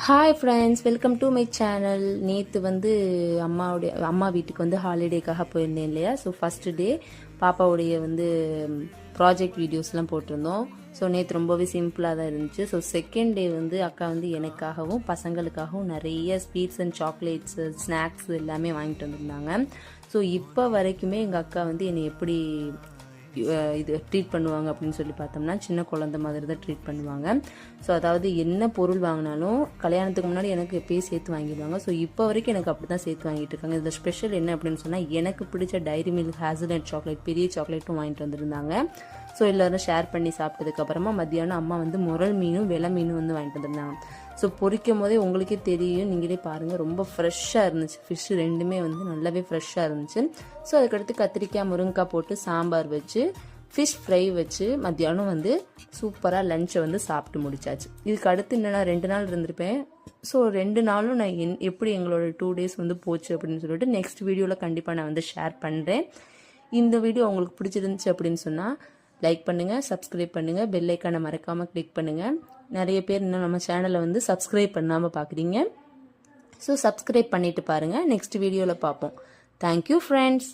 Hi friends, welcome to my channel. நேற்று அம்மா வீட்டுக்கு ஹாலிடேக்காக போயிருந்தேன் இல்லையா. ஸோ ஃபஸ்ட்டு டே பாப்பாவுடைய ப்ராஜெக்ட் வீடியோஸ்லாம் போட்டிருந்தோம். ஸோ நேற்று ரொம்பவே சிம்பிளாக தான் இருந்துச்சு. ஸோ செகண்ட் டே அக்கா எனக்காகவும் பசங்களுக்காகவும் நிறைய ஸ்வீட்ஸ் அண்ட் சாக்லேட்ஸு ஸ்நாக்ஸ் எல்லாமே வாங்கிட்டு வந்திருந்தாங்க. ஸோ இப்போ வரைக்குமே எங்கள் அக்கா என்னை எப்படி இது ட்ரீட் பண்ணுவாங்க அப்படின்னு சொல்லி பார்த்தோம்னா, சின்ன குழந்தை மாதிரி தான் ட்ரீட் பண்ணுவாங்க. ஸோ அதாவது என்ன பொருள் வாங்கினாலும் கல்யாணத்துக்கு முன்னாடி எனக்கு எப்பயும் சேர்த்து வாங்கிடுவாங்க. ஸோ இப்போ வரைக்கும் எனக்கு அப்படி தான் சேர்த்து வாங்கிட்டு இருக்காங்க. இதில் ஸ்பெஷல் என்ன அப்படின்னு சொன்னால், எனக்கு பிடிச்ச டைரி மில்க் ஹேசல்நட் சாக்லேட், பெரிய சாக்லேட்டும் வாங்கிட்டு வந்திருந்தாங்க. ஸோ எல்லோரும் ஷேர் பண்ணி சாப்பிட்டதுக்கப்புறமா மத்தியானம் அம்மா முரல் மீனும் வெலை மீனும் வாங்கிட்டு வந்திருந்தாங்க. ஸோ பொரிக்கும் போதே உங்களுக்கே தெரியும், நீங்களே பாருங்கள், ரொம்ப ஃப்ரெஷ்ஷாக இருந்துச்சு. ஃபிஷ்ஷு ரெண்டுமே நல்லாவே ஃப்ரெஷ்ஷாக இருந்துச்சு. ஸோ அதுக்கடுத்து கத்திரிக்காய் முருங்கைக்காய் போட்டு சாம்பார் வச்சு ஃபிஷ் ஃப்ரை வச்சு மத்தியானம் சூப்பராக லஞ்சை சாப்பிட்டு முடிச்சாச்சு. இதுக்கு அடுத்து இன்னும் 2 நாள் இருந்திருப்பேன். ஸோ 2 நாளும் நான் எப்படி எங்களோட 2 days போச்சு அப்படின்னு சொல்லிட்டு நெக்ஸ்ட் வீடியோவில் கண்டிப்பாக நான் ஷேர் பண்ணுறேன். இந்த வீடியோ உங்களுக்கு பிடிச்சிருந்துச்சு அப்படின்னு சொன்னால் லைக் பண்ணுங்கள், சப்ஸ்கிரைப் பண்ணுங்கள், பெல் ஐக்கானை மறக்காமல் கிளிக் பண்ணுங்கள். நிறைய பேர் இன்னும் நம்ம சேனலை சப்ஸ்கிரைப் பண்ணாமல் பார்க்குறீங்க. ஸோ சப்ஸ்கிரைப் பண்ணிவிட்டு பாருங்கள். நெக்ஸ்ட் வீடியோவில் பார்ப்போம். Thank you friends.